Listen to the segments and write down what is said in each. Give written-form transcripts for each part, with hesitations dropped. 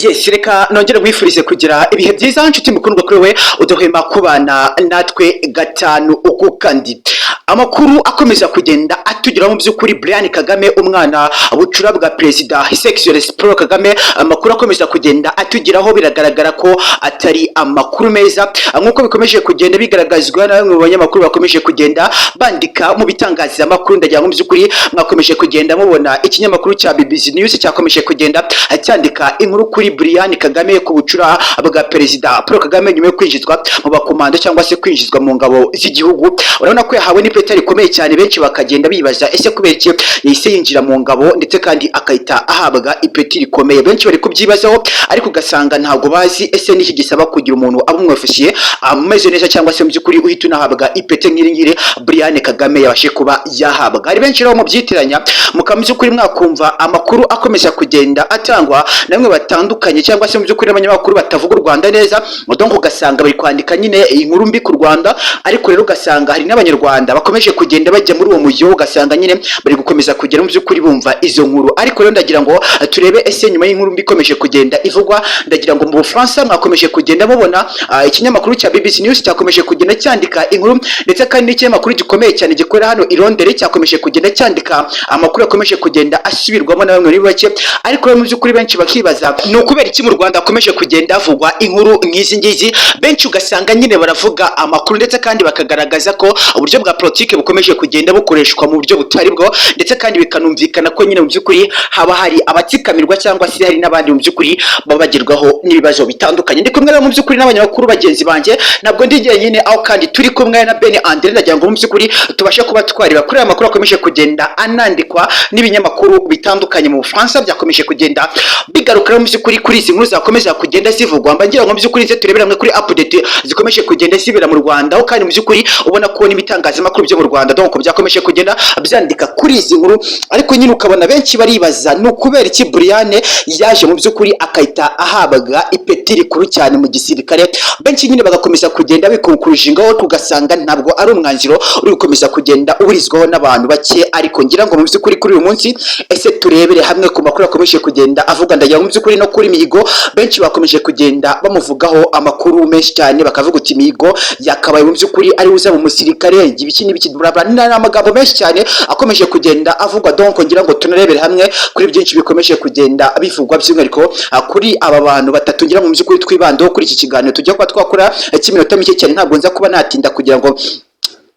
Yes, reka nongere mwifurize kugira ibihe byiza nshuti mukundwa kuri we uduhema kubana natwe gatanu uku kandi amakuru akomeza kugenda atugeraho mu by'ukuri Brian Kagame umwana bucura bwa president His Excellency Paul Kagame. Amakuru akomeza kugenda atugeraho biragaragara ko atari amakuru meza nkuko bikomeje kugenda bigaragazwa na bamwe mu banyamakuru bakomeje kugenda bandika mu bitangazamakuru. Ndagira ngo mu by'ukuri mwakomeje kugenda mubona ikinyamakuru cya BBC News cyakomeje kugenda cyandika inkuru kuri Brian Kagame ku bucura bwa perezida Paul Kagame nyuma yo kwinjizwa mu bakomando cyangwa se kwinjizwa mu ngabo z'igihugu. Urabona ko yahawe n'ipeta rikomeye cyane, benshi bakagenda bibaza ese kubera iki yahise yinjira mu ngabo ndetse kandi akahita ahabwa ipeti rikomeye. Benshi bari kubyibazaho ariko ugasanga ntabwo bazi ese niki gisaba kugira umuntu aba umwofisiye ameze neza cyangwa se mu by'ukuri uhita unahabwa ipeti nk'iri Brian Kagame yabashe kuba yahabwa. Hari benshi rero mu byitiranya mukambyukuri mwakumva amakuru akomeza kugenda atangwa namwe batandukanye cyangwa se mu by'ukuri abanyamakuru batavuga u Rwanda neza, donc ugasanga bari kwandika nyine inkuru mbi ku Rwanda, ariko rero ugasanga hari n'abanyarwanda bakomeje kugenda bajya muri uwo mujyo, ugasanga nyine bari gukomeza kugera mu by'ukuri bumva izo nkuru. Ariko rero ndagira ngo turebe ese nyuma y'inkuru mbi ikomeje kugenda ivugwa, ndagira ngo mu Bufaransa mwakomeje kugenda mubona ikinyamakuru cya BBC News cyakomeje kugenda cyandika inkuru, ndetse kandi n'ikinyamakuru gikomeye cyane gikorera hano i Londres cyakomeje kugenda cyandika amakuru akomeje kugenda asubirwamo na bamwe muri bake. Ariko rero mu by'ukuri benshi bakibaza ni ukubera iki mu Rwanda akomeje kugenda havugwa inkuru nk'izi ngizi. Benshi ugasanga nyine baravuga amakuru ndetse kandi bakagaragaza ko uburyo bwa politike bukomeje kugenda bukoreshwa mu buryo butari bwo, ndetse kandi bikanumvikana ko nyine mu by'ukuri haba hari abatsikamirwa cyangwa se hari n'abandi mu by'ukuri babagirwaho n'ibibazo bitandukanye. Ndi kumwe mu by'ukuri n'abanyamakuru bagenzi banjye, ntabwo ndi jyenyine, aho kandi turi kumwe na Ben Andre. Ndagira ngo mu by'ukuri tubashe kuba twareba kuri aya makuru akomeje kugenda anandikwa n'ibinyamakuru bitandukanye mu Bufaransa byakomeje kugenda bigarukira mu by'ukuri kuri izi nkuru zakomeza kugenda zivugwa. Mbangira ngo mu by'ukuri nze turebera hamwe kuri update zikomeje kugenda zibera mu Rwanda, aho kandi mu by'ukuri ubona ko n'ibitangazamakuru byo mu Rwanda donc byakomeje kugenda byandika kuri izi nkuru. Ariko nyine ukabona benshi baribaza ni ukubera iki Brian yaje mu by'ukuri akahita ahabwa ipeti rikuru cyane mu gisirikare. Benshi nyine bagakomeza kugenda bikukurujingaho, tugasanga ntabwo ari umwanzuro uri gukomeza kugenda uburizwaho n'abantu bake. Ariko ngira ngo mu by'ukuri kuri uyu munsi ese turebere hamwe ku makuru akomeje kugenda avuga. Ndagira ngo mu by'ukuri no kuri Mihigo benshi bakomeje kugenda bamuvugaho amakuru menshi cyane, bakavuga uti Mihigo yakabaye mu by'ukuri ari uza mu musirikare ibiki n'ibiki n'amagambo menshi cyane akomeje kugenda avugwa. Donc ngira ngo tunarebere hamwe kuri byinshi bikomeje kugenda bivugwa, by'umwihariko kuri aba bantu batatu. Ngira ngo mu by'ukuri twibandeho kuri iki kiganiro tujya kuba twakora cy'iminota mike cyane, ntabwo nza kuba natinda kugira ngo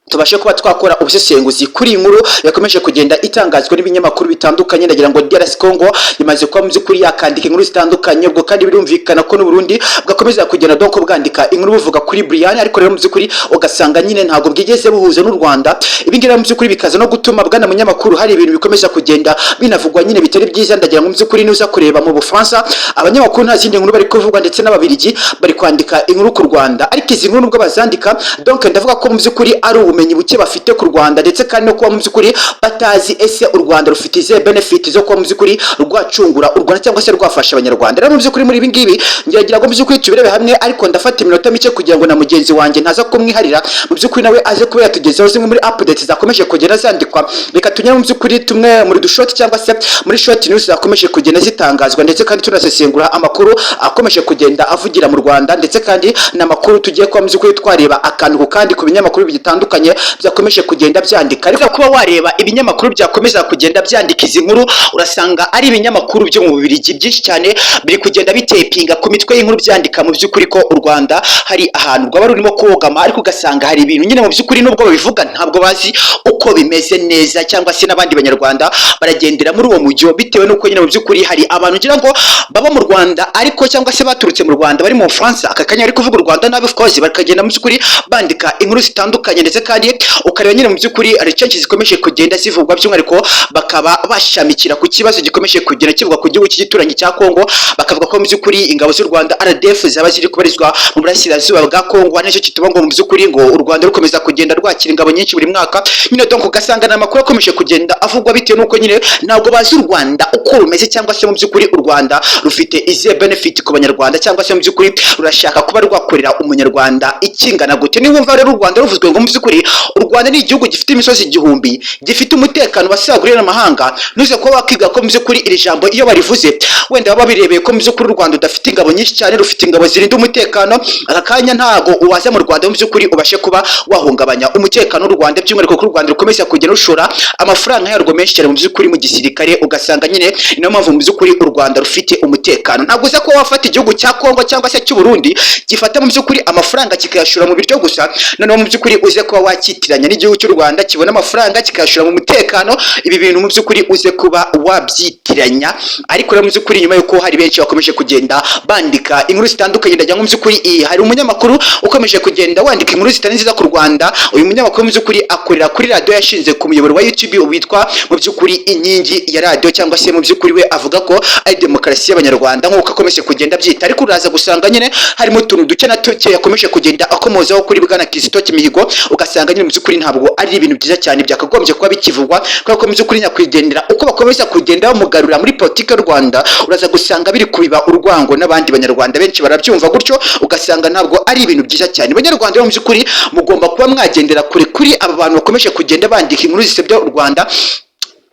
tubashe kuba twakora ubusesenguzi kuri inkuru yakomeje kugenda itangazwa n'ibinyamakuru bitandukanye. Ndagira ngo DRC Congo imaze kuba mu by'ukuri yakandika inkuru zitandukanye, ubwo kandi birumvikana ko n'u Burundi bwakomeza kugenda donc bwandika inkuru buvuga kuri Brian. Ariko rero mu by'ukuri ugasanga nyine ntabwo bwigeze buhuza n'u Rwanda. Ibi ngira mu by'ukuri bikaza no gutuma bwana munyamakuru hari ibintu bikomeza kugenda binavugwa nyine bitari byiza. Ndagira ngo mu by'ukuri nuza kureba mu Bufaransa abanyamakuru nta zindi nkuru bari kuvugwa, ndetse n'ababirigi bari kwandika inkuru ku Rwanda. Ariko izi nkuru nubwo bazandika donc ndavuga ko mu by'ukuri ari ubumenyi buke bafite ku Rwanda, ndetse kandi no kuba mu by'ukuri batazi ese u Rwanda rufite izihe benefit zo kuba mu by'ukuri rwacungura u Rwanda cyangwa se rwafasha abanyarwanda. Rero mu by'ukuri muri ibi ngibi ngira ngo mu by'ukuri tubirebe hamwe, ariko ndafata iminota mike kugira ngo na mugenzi wanjye ntaza kumwiharira mu by'ukuri nawe aze kuba yatugezaho zimwe muri updates zakomeje kugenda zandikwa. Reka tunyure mu by'ukuri tumwe muri dushoti cyangwa se muri short news zakomeje kugenda zitangazwa, ndetse kandi tunasesengura amakuru akomeje kugenda avugira mu Rwanda, ndetse kandi n'amakuru tugiye kuba mu by'ukuri twareba akantu kandi ku binyamakuru bitandukanye byakomeje kugenda byandika. Ariko kuba wareba ibinyamakuru byakomeza kugenda byandika izi nkuru, urasanga ari ibinyamakuru byo mu Bubiligi byinshi cyane biri kugenda bitepinga ku mitwe y'inkuru byandika mu by'ukuri ko u Rwanda hari ahantu rwaba rurimo kogama. Ariko ugasanga hari ibintu nyine mu by'ukuri nubwo babivuga ntabwo bazi uko bimeze neza, cyangwa se n'abandi banyarwanda baragendera muri uwo mujyo bitewe n'uko nyine mu by'ukuri hari abantu ngira ngo baba mu Rwanda ariko cyangwa se baturutse mu Rwanda bari mu Bufaransa aka kanya ari kuvuga u Rwanda nabi, of course bakagenda mu by'ukuri bandika inkuru zitandukanye, ndetse kandi ukareba nyine mu by'ukuri ari cyinshi zikomeje kugenda zivugwa, by'umwihariko bakaba bashamikira ku kibazo gikomeje kugenda kivuga ku gihugu cy'igituranyi cya Kongo. Bakavuga ko mu by'ukuri ingabo z'u Rwanda RDF zaba ziri kubarizwa mu burasirazuba bwa Kongo, nicyo kituma ngo mu by'ukuri ngo u Rwanda rukomeza kugenda rwakira ingabo nyinshi buri mwaka. Nyine donc ugasanga n'amakuru akomeje kugenda avugwa bitewe n'uko nyine ntabwo bazi u Rwanda uko rumeze, cyangwa se mu by'ukuri u Rwanda rufite izihe benefit ku banyarwanda, cyangwa se mu by'ukuri rurashaka kuba rwakorera umunyarwanda ikingana gute. Niba wumva rero u Rwanda ruvuzwe ngo mu by'ukuri u Rwanda ni igihugu gifite imisozi igihumbi, gifite umutekano wasaguriye n'amahanga. Nuze kuba wakiga ko mu by'ukuri iri jambo iyo barivuze wenda baba birebeye ko mu by'ukuri u Rwanda udafite ingabo nyinshi cyane, rufite ingabo zirinda umutekano. Aka kanya ntago uwaza mu Rwanda mu by'ukuri ubashe kuba wahungabanya umutekano w'u Rwanda, by'umwihariko ko u Rwanda rukomeza kugenda rushora amafaranga yarwo menshi cyane mu by'ukuri mu gisirikare, ugasanga nyine niyo mpamvu mu by'ukuri u Rwanda rufite umutekano. Ntabwo uza ko wafata igihugu cya Kongo cyangwa se cy'u Burundi gifata mu by'ukuri amafaranga kikayashora mu biryo gusa, noneho mu by'ukuri uze kuba wakitiranya n'igihugu cy'u Rwanda kibona amafaranga kikayashora mu mutekano. Ibi bintu mu by'ukuri uze kuba wabyitiranya. Ariko rero mu by'ukuri nyuma yuko hari benshi bakomeje kugenda bandika inkuru zitandukanye, ndajya mu by'ukuri hari umunyamakuru ukomeje kugenda wandika inkuru zitari nziza ku Rwanda. Uyu munyamakuru mu by'ukuri akorera kuri radio yashinze ku muyoboro wa YouTube witwa mu by'ukuri Inkingi ya radio, cyangwa se mu by'ukuri we avuga ko ari demokarasi y'abanyarwanda nk'uko akomeje kugenda byita. Ariko uraza gusanga nyine harimo utuntu duke na tuke yakomeje kugenda akomozaho kuri Bwana Kizito Mihigo, ugasanga nyine mu by'ukuri ntabwo ari ibintu byiza cyane byakagombye kuba bikivugwa, kuko mu by'ukuri nyakwigendera uko bakomeza kugenda bamugarura muri politiki y'u Rwanda, uraza gusanga biri kubiba urwango n'abandi banyarwanda benshi barabyumva gutyo, ugasanga ntabwo ari ibintu byiza cyane. Abanyarwanda mu by'ukuri mugomba kuba mwagendera kuri aba bantu bakomeje kugenda bandika inkuru zisebya u Rwanda,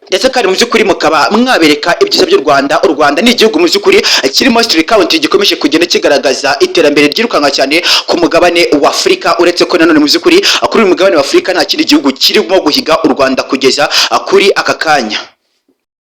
ndetse kandi mu by'ukuri mukaba mwabereka ibyiza by'u Rwanda. U Rwanda ni igihugu mu by'ukuri kiri most country gikomeje kugenda kigaragaza iterambere ryirukanka cyane ku mugabane wa Afurika, uretse ko nanone mu by'ukuri kuri uyu mugabane wa Afurika nta kindi gihugu kirimo guhiga u Rwanda kugeza kuri aka kanya.